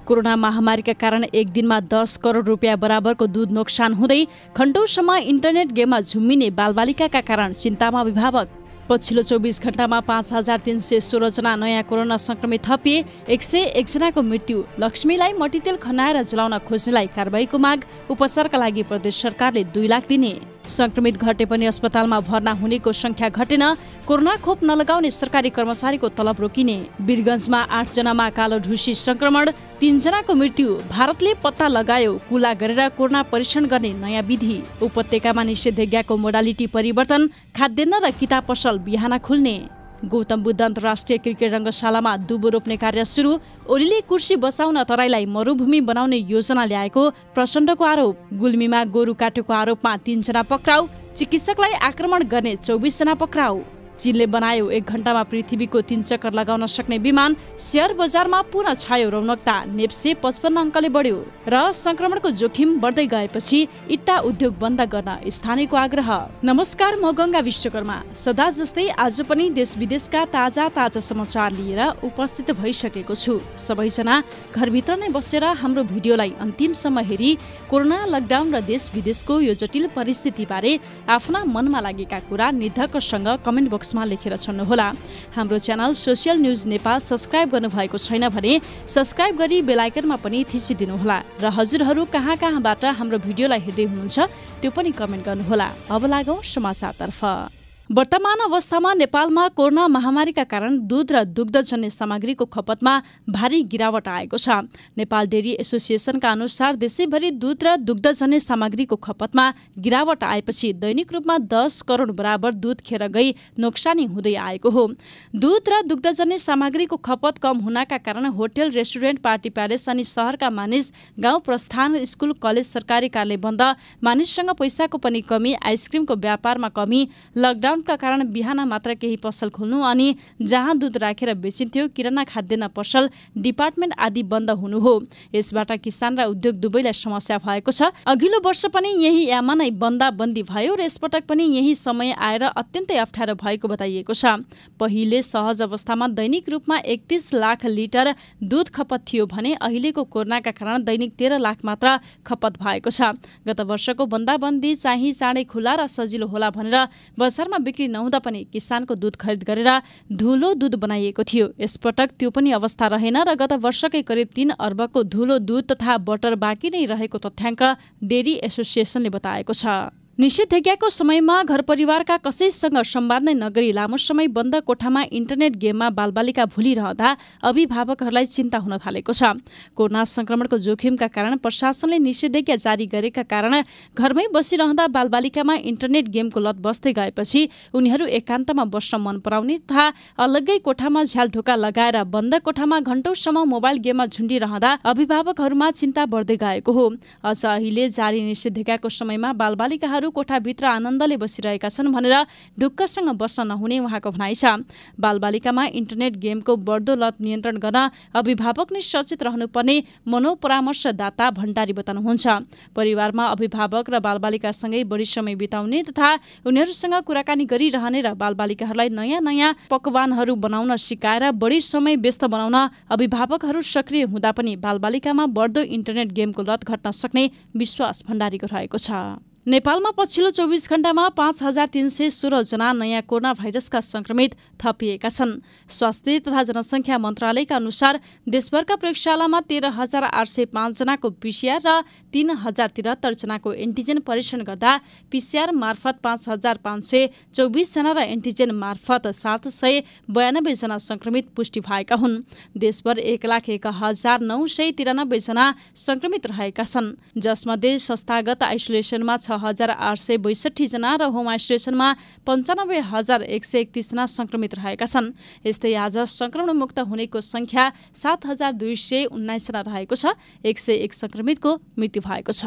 Corona महामारीका कारण एक दिनमा 10 करोड रुपियाँ बराबरको दूध नोक्सान हुँदै घण्टौसम्म इन्टरनेट गेममा झुम्मिने बालबालिकाका कारण चिन्तामा अभिभावक। पछिल्लो 24 घण्टामा 5316 जना नयाँ कोरोना संक्रमित थपिए। 101 जनाको मृत्यु। लक्ष्मीलाई मट्टीतेल खनाएर जलाउन खोज्नेलाई कारबाहीको माग। उपचारका लागि प्रदेश सरकारले 2 लाख दिने। संक्रमित घटे पनि अस्पतालमा भर्ना हुनेको संख्या घटेन। कोरोना खोप नलगाउने सरकारी कर्मचारीको तलब रोकिने। वीरगञ्जमा 8 जनामा कालो ढुसी संक्रमण। 3 जनाको मृत्यु। भारतले पत्ता लगायो कुला गरेर कोरोना परीक्षण गर्ने नयाँ विधि। उपत्यकामा निषेधाज्ञाको मोडालिटी परिवर्तन। खाद्यान्न र किताब पसल बिहान खुल्ने। गौतम बुद्ध अन्तर्राष्ट्रिय क्रिकेट रङ्गशालामा दुबो रोप्ने कार्य सुरु। ओलीले कुर्सी बसाउन तराईलाई मरुभूमि बनाउने योजना ल्याएको प्रचण्डको आरोप। गुल्मीमा गोरु काटेको आरोपमा 3 जना पक्राउ। चिकित्सकलाई आक्रमण गर्ने 24 जना पक्राउ। चीनले बनायो 1 घण्टामा पृथ्वीको 3 चक्कर लगाउन सक्ने विमान। शेयर बजारमा पुनः छायो रौनकता। नेप्से 55 अङ्कले बढ्यो। र संक्रमणको जोखिम बढ्दै गएपछि इट्टा उद्योग बन्द गर्न स्थानीयको आग्रह। नमस्कार, म गंगा विश्वकर्मा। सदा जस्तै आज पनि देश विदेशका ताजा समाचार लिएर उपस्थित भइसकेको छु। सबैजना घरभित्र नै बसेर हाम्रो भिडियोलाई अन्तिमसम्म हेरी कोरोना लकडाउन र देश विदेशको यो जटिल परिस्थितिबारे आफ्ना मनमा लागेका कुरा निधकसँग कमेन्ट बक्स लेखेर छन्नुहोला। हाम्रो channel social news Nepal subscribe गर्नुभएको छैन भने सब्स्क्राइब गरी बेल आइकनमा पनि थिचिदिनुहोला र हजुरहरू कहाँबाट हाम्रो भिडियोलाई हेर्दै हुनुहुन्छ त्यो पनि कमेन्ट गर्नुहोला। अब लागौं समाचारतर्फ। वर्तमान अवस्थामा नेपालमा कोरोना महामारीका कारण दूध र दुग्धजन्य सामग्रीको खपतमा भारी गिरावट आएको छ। नेपाल डेरी एसोसिएसनका अनुसार देशैभरि दूध र दुग्धजन्य सामग्रीको खपतमा गिरावट आएपछि दैनिक रूपमा 10 करोड बराबर दूध खेर गई नोक्सानी हुँदै आएको हो। दूध र दुग्धजन्य सामग्रीको खपत कम हुनका कारण होटल, रेस्टुरेन्ट, पार्टी प्यालेस अनि शहरका मानिस, गाउँ प्रस्थान, स्कुल, कलेज, सरकारी कार्यालय बन्द, मानिससँग पैसाको पनि कमी, आइसक्रिमको व्यापारमा कमी, लकडाउन का कारण बिहान मात्र केही पसल खोल्नु अनि जहाँ दूध राखेर बेचिन्थ्यो किराना खाद्यान्न पसल, डिपार्टमेन्ट आदि बन्द हुनु हो। यसबाट किसान र उद्योग दुवैलाई समस्या भएको छ। अघिल्लो वर्ष पनि यही याममा नै बन्दी भयो र यसपटक पनि यही समय आएर अत्यन्तै अप्ठ्यारो भएको बताइएको छ। पहिले सहज अवस्थामा दैनिक रूपमा 31 लाख लिटर दूध खपत थियो भने अहिलेको कोरोनाका कारण दैनिक 13 लाख मात्र खपत भएको छ। गत वर्षको बन्दी चाहिँ चाँडै खुला र सजिलो होला भनेर बजारमा बिक्री नहुँदा पनि किसानको दूध खरिद गरेर धुलो दूध बनाइएको थियो। यसपटक त्यो पनि अवस्था रहेन र गत वर्षकै करिब 3 अर्बको धुलो दूध तथा बटर बाँकी नै रहेको तथ्याङ्क डेरी एसोसिएसनले बताएको छ। निषेधाज्ञाको समयमा घर परिवारका कसैसँग संवाद नै नगरी लामो समय बन्द कोठामा इन्टरनेट गेममा बालबालिका भुलिरहँदा अभिभावकहरूलाई चिन्ता हुन थालेको छ। कोरोना संक्रमणको जोखिमका कारण प्रशासनले निषेधाज्ञा जारी गरेका कारण घरमै बसिरहँदा बालबालिकामा इन्टरनेट गेमको लत बस्दै गएपछि उनीहरू एकान्तमा बस्न मन पराउने तथा अलग्गै कोठामा झ्यालढोका लगाएर बन्द कोठामा घण्टौसम्म मोबाइल गेममा झुन्डिरहँदा अभिभावकहरूमा चिन्ता बढ्दै गएको हो। अझ अहिले जारी निषेधाज्ञाको समयमा बालबालिकाहरू कोठाभित्र आनन्दले बसिरहेका छन् भनेर ढुक्कसँग बस्न नहुने उहाँको भनाइ छ। बालबालिकामा इन्टरनेट गेमको बढ्दो लत नियन्त्रण गर्न अभिभावक नै सचेत रहनुपर्ने मनोपरामर्शदाता भण्डारी बताउनुहुन्छ। परिवारमा अभिभावक र बालबालिकासँगै बढी समय बिताउने तथा उनीहरूसँग कुराकानी गरिरहने र बालबालिकाहरूलाई नयाँ पकवानहरू बनाउन सिकाएर बढी समय व्यस्त बनाउन अभिभावकहरू सक्रिय हुँदा पनि बालबालिकामा बढ्दो इन्टरनेट गेमको लत घट्न सक्ने विश्वास भण्डारीको रहेको छ। नेपालमा पछिल्लो 24 घण्टामा 5316 जना नयाँ कोरोना भाइरसका संक्रमित थपिएका छन्। स्वास्थ्य तथा जनसङ्ख्या मन्त्रालयका अनुसार देशभरका प्रयोगशालामा 13,805 जनाको पिसिआर र 3,073 जनाको एन्टिजेन परीक्षण गर्दा पिसिआर मार्फत 5,524 जना र एन्टिजेन मार्फत 792 जना संक्रमित पुष्टि भएका हुन्। देशभर 1,01,993 जना संक्रमित रहेका छन्, जसमध्ये संस्थागत आइसोलेसनमा 6,862 जना र होम आइसोलेसनमा 95,131 जना संक्रमित रहेका छन्। यस्तै आज संक्रमण मुक्त हुनेको संख्या 7,219 जना रहेको छ। 101 संक्रमितको मृत्यु भएको छ।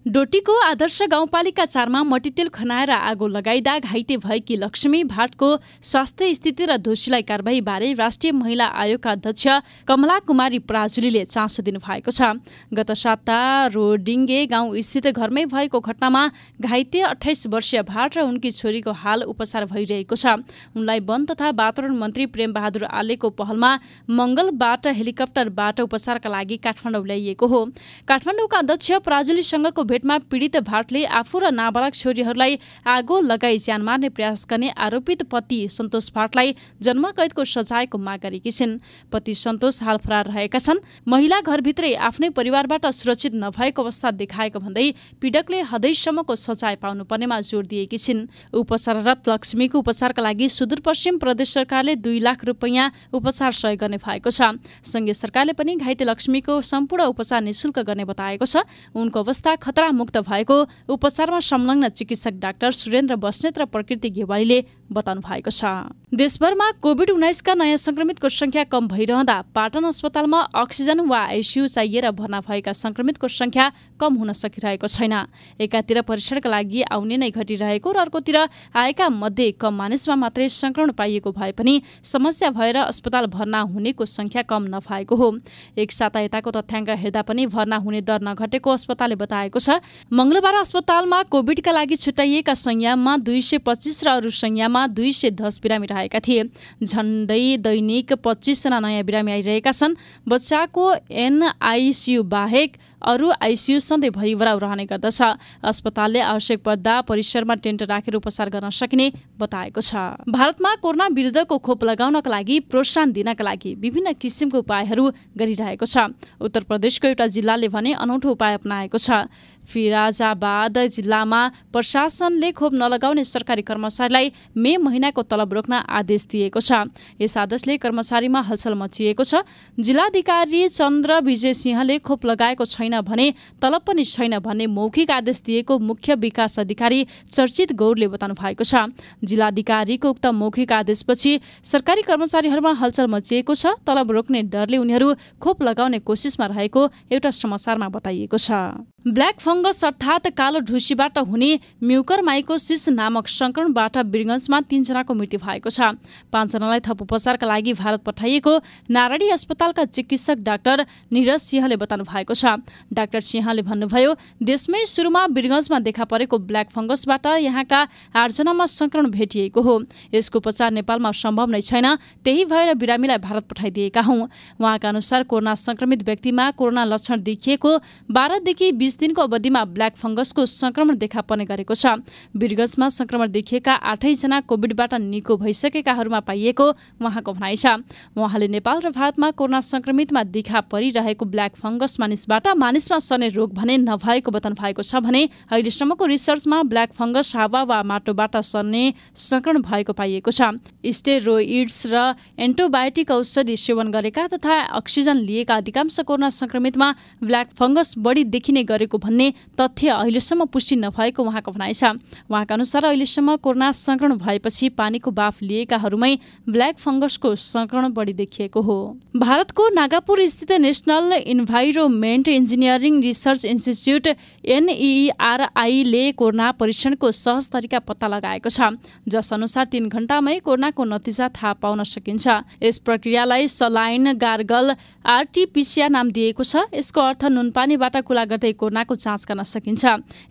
डोटीको आदर्श गाउँपालिका 4मा मट्टीतेल खनाएर आगो लगाइदा घाइते भएकी लक्ष्मी भाटको स्वास्थ्य स्थिति र दोषीलाई कारबाही बारे राष्ट्रिय महिला आयोगका अध्यक्ष कमला कुमारी पराजुलीले चासो दिनु भएको छ। गत साता रोडिङ्गे गाउँ स्थित घरमै भएको घटनामा घाइते 28 वर्षीय भाट र उनकी छोरीको हाल उपचार भइरहेको छ। उनलाई वन तथा वातावरण मन्त्री प्रेम बहादुर आलेको पहलमा मंगलबाट हेलिकप्टरबाट उपचारका लागि काठमाडौँ ल्याइएको हो। काठमाडौँका अध्यक्ष पराजुलीसँगको भेटमा पीडित भाटले आफू र नाबालक छोरीहरूलाई आगो लगाई ज्यान मार्ने प्रयास गर्ने आरोपित पति सन्तोष भाटलाई जन्मकैदको सजायको माग गरेकी छिन्। पति सन्तोष हाल फरार रहेका छन्। महिला घरभित्रै आफ्नै परिवारबाट सुरक्षित नभएको अवस्था देखाएको भन्दै पीडकले हदैसम्मको सजाय पाउनुपर्नेमा जोड दिएकी छिन्। उपचाररत लक्ष्मीको उपचारका लागि सुदूरपश्चिम प्रदेश सरकारले 2 लाख रुपैयाँ उपचार सहयोग गर्ने भएको छ। संघीय सरकारले पनि घाइते लक्ष्मीको सम्पूर्ण उपचार निशुल्क गर्ने बताएको छ। उनको अवस्था खतरा मुक्त भएको उपचारमा संलग्न चिकित्सक डाक्टर सुरेन्द्र बस्नेत र प्रकृति घेवालीले बताउनु भएको छ। देशभरमा कोभिड-19 का नयाँ संक्रमितको संख्या कम भइरहँदा पाटन अस्पतालमा अक्सिजन वा आइसियु चाहिएर भर्ना भएका संक्रमितको संख्या कम हुन सकिरहेको छैन। एकातिर परीक्षणका लागि आउने नै घटिरहेको र अर्कोतिर आएका मध्ये कम मानिसमा मात्रै संक्रमण पाइएको भए पनि समस्या भएर अस्पताल भर्ना हुनेको संख्या कम नभएको हो। एक साता यताको तथ्याङ्क हेर्दा पनि भर्ना हुने दर नघटेको अस्पतालले बताएको छ। मंगलबार अस्पतालमा कोभिडका लागि छुट्याइएका संयाममा 225 र अरू संयाममा 210 बिरामी रहेका थिए। झण्डै दैनिक 25 जना नयाँ बिरामी आइरहेका छन्। बच्चाको एनआइसियु बाहेक अरू आइसियु सधैँ भरिभराउ रहने गर्दछ। अस्पतालले आवश्यक पर्दा परिसरमा टेन्ट राखेर उपचार गर्न सकिने बताएको छ। भारतमा कोरोना विरुद्धको खोप लगाउनका लागि प्रोत्साहन दिनका लागि विभिन्न किसिमको उपायहरू गरिरहेको छ। उत्तर प्रदेशको एउटा जिल्लाले भने अनौठो उपाय अपनाएको छ। फिराजाबाद जिल्लामा प्रशासनले खोप नलगाउने सरकारी कर्मचारीलाई मे महिनाको तलब रोक्न आदेश दिएको छ। यस आदेशले कर्मचारीमा हलचल मचिएको छ। जिल्लाधिकारी चन्द्र विजय सिंहले खोप लगाएको छैन भने तलब पनि छैन भन्ने मौखिक आदेश दिएको मुख्य विकास अधिकारी चर्चित गौरले बताउनु भएको छ। जिल्लाधिकारीको उक्त मौखिक आदेशपछि सरकारी कर्मचारीहरूमा हलचल मचिएको छ। तलब रोक्ने डरले उनीहरू खोप लगाउने कोसिसमा रहेको एउटा समाचारमा बताइएको छ। ब्ल्याक फंगस अर्थात् कालो ढुसीबाट हुने म्युकरमाइकोसिस नामक संक्रमणबाट वीरगञ्जमा 3 जनाको मृत्यु भएको छ। 5 जनालाई थप उपचारका लागि भारत पठाइएको नारायणी अस्पतालका चिकित्सक डाक्टर निरज सिंहले बताउनु भएको छ। डाक्टर सिंहले भन्नुभयो, देशमै सुरुमा वीरगञ्जमा देखा परेको ब्ल्याक फंगसबाट यहाँका 8 जनामा संक्रमण भेटिएको हो। यसको उपचार नेपालमा सम्भव नै छैन, त्यही भएर बिरामीलाई भारत पठाइदिएका हौं। उहाँका अनुसार कोरोना संक्रमित व्यक्तिमा कोरोना लक्षण देखिएको 12 देखि 20 दिनको अवधिमा ब्ल्याक फंगसको संक्रमण देखा पर्ने गरेको छ। वीरगञ्जमा संक्रमण देखिएका 8 जना कोभिडबाट निको भइसकेकाहरूमा पाइएको उहाँको भनाइ छ। उहाँले नेपाल र भारतमा कोरोना संक्रमितमा देखा परिरहेको ब्ल्याक फंगस मानिसबाट मानिसमा सर्ने रोग भने नभएको बताउनु भएको छ भने अहिलेसम्मको रिसर्चमा ब्ल्याक फंगस हावा वा माटोबाट सर्ने संक्रमण भएको पाइएको छ। स्टेरोइड्स र एन्टिबायोटिक औषधि सेवन गरेका तथा अक्सिजन लिएका अधिकांश कोरोना संक्रमितमा ब्ल्याक फंगस बढी देखिने गरेको भन्ने तथ्य अहिलेसम्म पुष्टि नभएको उहाँको भनाइ छ। उहाँका अनुसार अहिलेसम्म कोरोना संक्रमण भएपछि पानीको बाफ लिएकाहरूमै ब्ल्याक फंगसको संक्रमण बढी देखिएको हो। भारतको नागापुर स्थित national environment engineering research institute NERI ले कोरोना परीक्षणको सहज तरिका पत्ता लगाएको छ, जस अनुसार 3 घण्टामै कोरोनाको नतिजा थाहा पाउन सकिन्छ। यस प्रक्रियालाई सलाइन गार्गल RT-PCR नाम दिएको छ। यसको अर्थ नुनपानीबाट कुला गर्दै कोरोनाको जाँच गर्न सकिन्छ।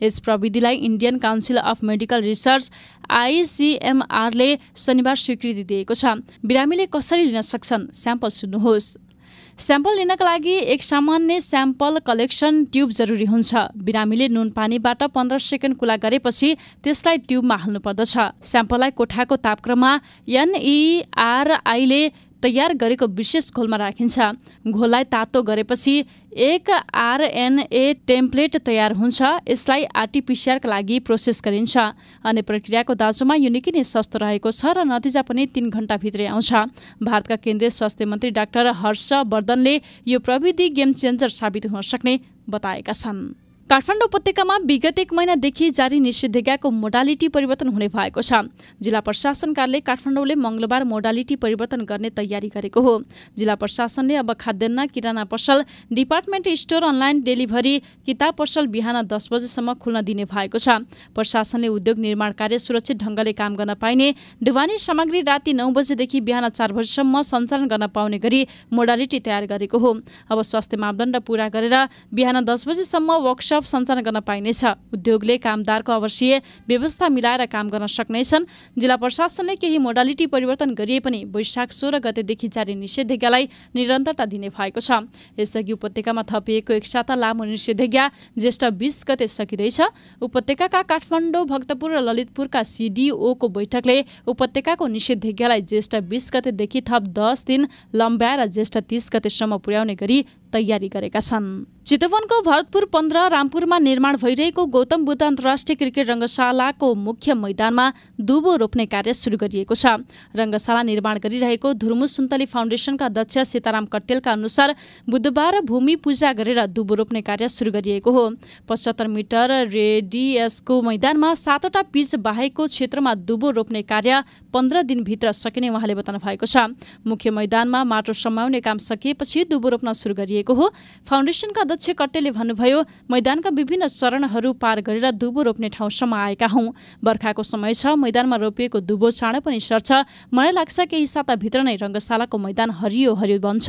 यस प्रविधिलाई Indian council of medical research ICMR ले शनिबार स्वीकृति दिएको छ। बिरामीले कसरी लिन सक्छन्? स्याम्पल सुन्नुहोस्। स्याम्पल लिनका लागि एक सामान्य स्याम्पल कलेक्सन ट्युब जरुरी हुन्छ। बिरामीले नुन पानीबाट 15 सेकेन्ड कुला गरेपछि त्यसलाई ट्युबमा हाल्नुपर्दछ। स्याम्पललाई कोठाको तापक्रममा NERI ले तयार गरेको विशेष घोलमा राखिन्छ। घोललाई तातो गरेपछि एक RNA टेम्प्लेट तयार हुन्छ। यसलाई RT-PCR का लागि प्रोसेस गरिन्छ। अन्य प्रक्रियाको दाजुमा यो निकै नै सस्तो रहेको छ र नतिजा पनि 3 घण्टाभित्रै आउँछ। भारतका केन्द्रीय स्वास्थ्य मन्त्री डाक्टर हर्षवर्धनले यो प्रविधि गेम चेन्जर साबित हुन सक्ने बताएका छन्। काठमाडौँ उपत्यकामा विगत 1 महिनादेखि जारी निषेधाज्ञाको मोडालिटी परिवर्तन हुने भएको छ। जिल्ला प्रशासन कार्यालय काठमाडौँले मंगलबार मोडालिटी परिवर्तन गर्ने तयारी गरेको हो। जिल्ला प्रशासनले अब खाद्यान्न, किराना पसल, डिपार्टमेन्ट स्टोर, अनलाइन डेलिभरी, किताब पसल बिहान 10 बजेसम्म खुल्न दिने भएको छ। प्रशासनले उद्योग निर्माण कार्य सुरक्षित ढंगले काम गर्न पाइने, ढुवानी सामग्री राति 9 बजेदेखि बिहान 4 बजेसम्म सञ्चालन गर्न पाउने गरी मोडालिटी तयार गरेको हो। अब स्वास्थ्य मापदण्ड पूरा गरेर बिहान 10 बजेसम्म वर्कसप सञ्चालन गर्न पाइनेछ। उद्योगले कामदारको आवासीय व्यवस्था मिलाएर काम गर्न सक्नेछन्। जिल्ला प्रशासनले केही मोडालिटी परिवर्तन गरिए पनि वैशाख 16 गतेदेखि जारी निषेधाज्ञालाई निरन्तरता दिने भएको छ। यसअघि उपत्यकामा थपिएको एक साता लामो निषेधाज्ञा ज्येष्ठ 20 गते सकिँदैछ। उपत्यकाका काठमाडौँ, भक्तपुर र ललितपुरका CDO को बैठकले उपत्यकाको निषेधाज्ञालाई ज्येष्ठ 20 गतेदेखि थप 10 दिन लम्ब्याएर ज्येष्ठ 30 गतेसम्म पुर्याउने गरी तयारी गरेका छन्। चितवनको भरतपुर 15, रामपुरमा निर्माण भइरहेको गौतम बुद्ध अन्तर्राष्ट्रिय क्रिकेट रङ्गशालाको मुख्य मैदानमा दुबो रोप्ने कार्य सुरु गरिएको छ। रङ्गशाला निर्माण गरिरहेको धुर्मु सुन्तली फाउन्डेसनका अध्यक्ष सीताराम कट्टेलका अनुसार बुधबार भूमि पूजा गरेर दुबो रोप्ने कार्य सुरु गरिएको हो। 75 मिटर रेडियसको मैदानमा 7वटा पिच बाहेकको क्षेत्रमा दुबो रोप्ने कार्य 15 दिनभित्र सकिने उहाँले बताउनु भएको छ। मुख्य मैदानमा माटो समाउने काम सकिएपछि दुबो रोप्न सुरु गरिएको हो। फाउन्डेसनका अध्यक्ष कट्टेलले भन्नुभयो, मैदानका विभिन्न चरणहरू पार गरेर दुबो रोप्ने ठाउँसम्म आएका हौं। बर्खाको समय छ, मैदानमा रोपिएको दुबो चाँडो पनि सर्छ। मलाई लाग्छ केही साताभित्र नै रङ्गशालाको मैदान हरियो हरियो बन्छ।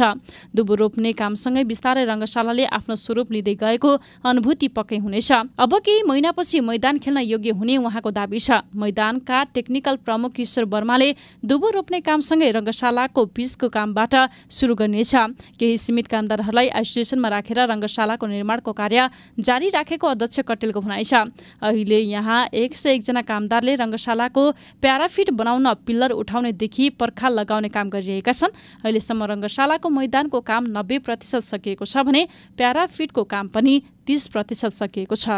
दुबो रोप्ने कामसँगै बिस्तारै रङ्गशालाले आफ्नो स्वरूप लिँदै गएको अनुभूति पक्कै हुनेछ। अब केही महिनापछि मैदान खेल्न योग्य हुने उहाँको दाबी छ। मैदानका टेक्निकल प्रमुख ईश्वर वर्माले दुबो रोप्ने कामसँगै रङ्गशालाको पिचको कामबाट सुरु गर्नेछ। केही सीमित कामदारहरूलाई आइसोलेसनमा राखेर रङ्गशालाको निर्माणको कार्य जारी राखेको अध्यक्ष कट्टेलको भनाइ छ। अहिले यहाँ 101 जना कामदारले रङ्गशालाको प्याराफिट बनाउन पिल्लर उठाउनेदेखि पर्खाल लगाउने काम गरिरहेका छन्। अहिलेसम्म रङ्गशालाको मैदानको काम 90% सकिएको छ भने प्याराफिटको काम पनि 30% सकिएको छ।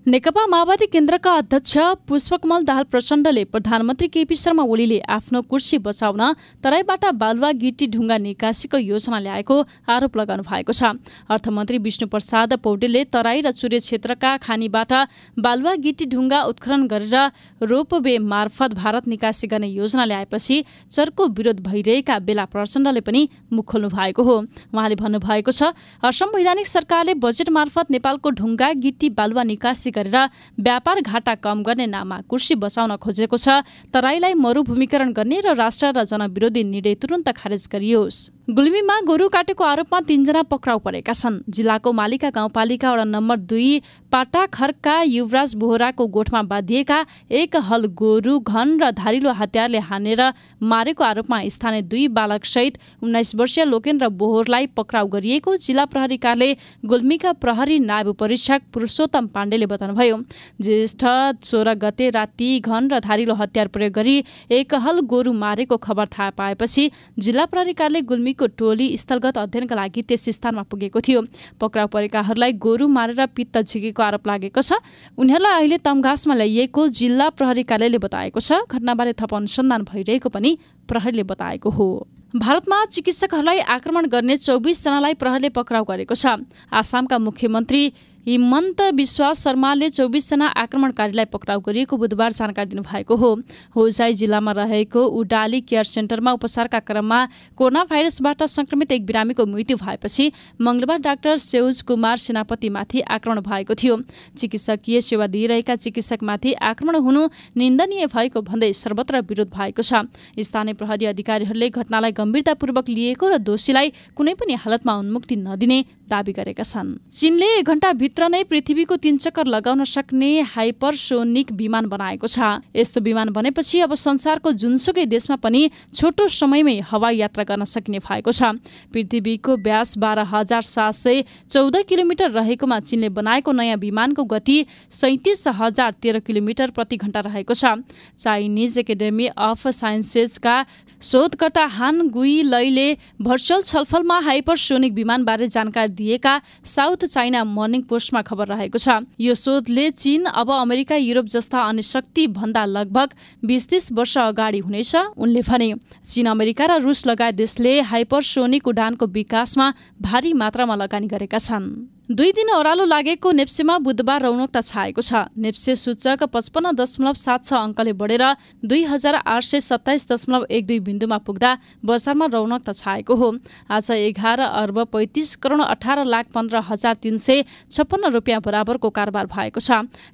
नेकपा माओवादी केन्द्रका अध्यक्ष पुष्पकमल दाहाल प्रचण्डले प्रधानमन्त्री केपी शर्मा ओलीले आफ्नो कुर्सी बचाउन तराईबाट बालुवा गिटी ढुङ्गा निकासीको योजना ल्याएको आरोप लगाउनु भएको छ। अर्थमन्त्री विष्णुप्रसाद पौडेलले तराई र चुरे क्षेत्रका खानीबाट बालुवा गिटी ढुङ्गा उत्खनन गरेर रोपवे मार्फत भारत निकासी गर्ने योजना ल्याएपछि चर्को विरोध भइरहेका बेला प्रचण्डले पनि मुख खोल्नु भएको हो। उहाँले भन्नुभएको छ, असंवैधानिक सरकारले बजेट मार्फत नेपालको ढुङ्गा गिटी बालुवा निकासी गरेर व्यापार घाटा कम गर्ने नाममा कुर्सी बचाउन खोजेको छ। तराईलाई मरुभूमिकरण गर्ने र राष्ट्र र जनविरोधी निर्णय तुरन्त खारेज गरियोस्। गुल्मीमा गोरु काटेको आरोपमा 3 जना पक्राउ परेका छन्। जिल्लाको मालिका गाउँपालिका वडा नम्बर 2 पाटाखरका युवराज बोहराको गोठमा बाँधिएका 1 हल गोरु घन र धारिलो हतियारले हानेर मारेको आरोपमा स्थानीय 2 बालकसहित 19 वर्षीय लोकेन्द्र बोहरलाई पक्राउ गरिएको जिल्ला प्रहरी कार्यालय गुल्मीका प्रहरी नायब परीक्षक पुरुषोत्तम पाण्डेले बताउनुभयो। ज्येष्ठ 16 गते राति घन र धारिलो हतियार प्रयोग गरी 1 हल गोरु मारेको खबर थाहा पाएपछि जिल्ला प्रहरी कार्यालय गुल्मी को टोली स्थलगत अध्ययनका लागि त्यस स्थानमा पुगेको थियो। पक्राउ परेकाहरूलाई गोरु मारेर पित्त झिकेको आरोप लागेको छ। उनीहरूलाई अहिले तमघासमा ल्याइएको जिल्ला प्रहरी कार्यालयले बताएको छ। घटनाबारे थप अनुसन्धान भइरहेको पनि प्रहरीले बताएको हो। भारतमा चिकित्सकहरूलाई आक्रमण गर्ने 24 जनालाई प्रहरीले पक्राउ गरेको छ। आसामका मुख्यमन्त्री हिमन्त बिश्वा शर्माले 24 जना आक्रमणकारीलाई पक्राउ गरिएको बुधबार जानकारी दिनुभएको हो। होजाई जिल्लामा रहेको उडाली केयर सेन्टरमा उपचारका क्रममा कोरोना भाइरसबाट संक्रमित एक बिरामीको मृत्यु भएपछि मंगलबार डाक्टर सेउज कुमार सेनापतिमाथि आक्रमण भएको थियो। चिकित्सकीय सेवा दिइरहेका चिकित्सकमाथि आक्रमण हुनु निन्दनीय भएको भन्दै सर्वत्र विरोध भएको छ। स्थानीय प्रहरी अधिकारीहरूले घटनालाई गम्भीरतापूर्वक लिएको र दोषीलाई कुनै पनि हालतमा उन्मुक्ति नदिने दाबी गरेका छन्। चीनले 1 घण्टाभित्र नै पृथ्वीको 3 चक्कर लगाउन सक्ने हाइपरसोनिक विमान बनाएको छ। यस्तो विमान बनेपछि अब संसारको जुनसुकै देशमा पनि छोटो समयमै हवाई यात्रा गर्न सकिने भएको छ। पृथ्वीको व्यास 12,714 किलोमिटर रहेकोमा चीनले बनाएको नयाँ विमानको गति 37,013 किलोमिटर प्रति घण्टा रहेको छ। चाइनिज एकाडेमी अफ साइन्सेसका शोधकर्ता हान गुई लैले भर्चुअल छलफलमा हाइपरसोनिक विमानबारे जानकारी दिएका साउथ चाइना मर्निङ पोस्टमा खबर रहेको छ। यो शोधले चीन अब अमेरिका, युरोप जस्ता अन्य शक्ति भन्दा लगभग 20-30 वर्ष अगाडि हुनेछ। उनले भने चीन, अमेरिका र रुस लगायत देशले हाइपरसोनिक उडानको विकासमा भारी मात्रामा लगानी गरेका छन्। 2 दिन ओह्रालो लागेको नेप्सेमा बुधबार रौनकता छाएको छ। नेप्से सूचक 55.76 अङ्कले बढेर 2827.12 बिन्दुमा पुग्दा बजारमा रौनकता छाएको हो। आज 11,35,18,15,356 रुपियाँ बराबरको कारोबार भएको छ।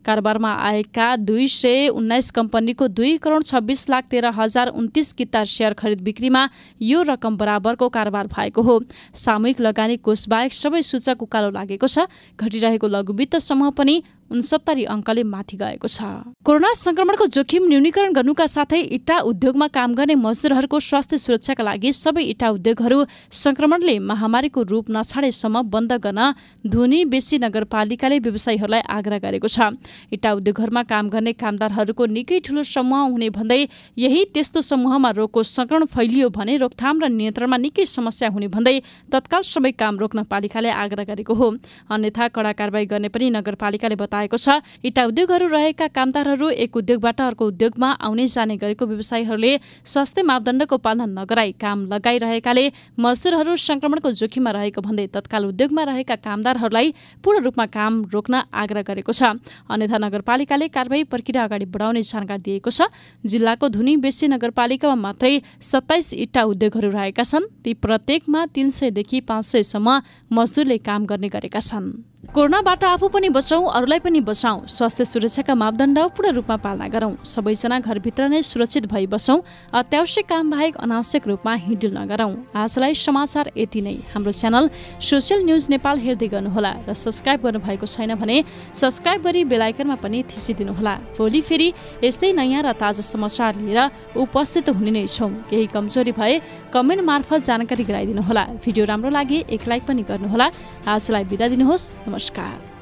कारोबारमा आएका 219 कम्पनीको 2,26,13,029 किता सेयर खरिद बिक्रीमा यो रकम बराबरको कारोबार भएको हो। सामूहिक लगानी कोषबाहेक सबै सूचक उकालो लागेको छ। घटिरहेको लघुवित्त समूह पनि 69 अङ्कले माथि गएको छ। कोरोना संक्रमणको जोखिम न्यूनीकरण गर्नुका साथै इटा उद्योगमा काम गर्ने मजदुरहरूको स्वास्थ्य सुरक्षाका लागि सबै इटा उद्योगहरू संक्रमणले महामारीको रूप नछाडेसम्म बन्द गर्न धुनी बेसी नगरपालिकाले व्यवसायीहरूलाई आग्रह गरेको छ। इटा उद्योगहरूमा काम गर्ने कामदारहरूको निकै ठूलो समूह हुने भन्दै यही त्यस्तो समूहमा रोगको संक्रमण फैलियो भने रोकथाम र नियन्त्रणमा निकै समस्या हुने भन्दै तत्काल सबै काम रोक्न पालिकाले आग्रह गरेको हो। अन्यथा कडा कारबाही गर्ने पनि नगरपालिकाले बताएको छ। इटा उद्योगहरू रहेका कामदारहरू एक उद्योगबाट अर्को उद्योगमा आउने जाने गरेको व्यवसायीहरूले स्वास्थ्य मापदण्डको पालना नगराई काम लगाइरहेकाले मजदुरहरू संक्रमणको जोखिममा रहेको भन्दै तत्काल उद्योगमा रहेका कामदारहरूलाई पूर्ण रूपमा काम रोक्न आग्रह गरेको छ। अन्यथा नगरपालिकाले कारबाही प्रक्रिया अगाडि बढाउने जानकारी दिएको छ। जिल्लाको धुनी बेसी नगरपालिकामा मात्रै 27 इटा उद्योगहरू रहेका छन्। ती प्रत्येकमा 300 देखि 500 सम्म मजदुरले काम गर्ने गरेका छन्। कोरोनाबाट आफू पनि बचौं, अरूलाई पनि बचाउँ। स्वास्थ्य सुरक्षाका मापदण्ड पूर्ण रूपमा पालना गरौँ। सबैजना घरभित्र नै सुरक्षित भई बसौँ। अत्यावश्यक काम बाहेक अनावश्यक रूपमा हिँडुल नगरौँ। आजलाई समाचार यति नै। हाम्रो च्यानल सोशल न्यूज नेपाल हेर्दै गर्नुहोला र सब्स्क्राइब गर्नुभएको छैन भने सब्स्क्राइब गरी बेल आइकनमा पनि थिचिदिनुहोला। भोलि फेरि यस्तै नयाँ र ताजा समाचार लिएर उपस्थित हुने नै छौँ। केही कमजोरी भए कमेन्ट मार्फत जानकारी गराइदिनुहोला। भिडियो राम्रो लागे एक लाइक पनि गर्नुहोला। आजलाई बिदा दिनुहोस्। नमस्कार।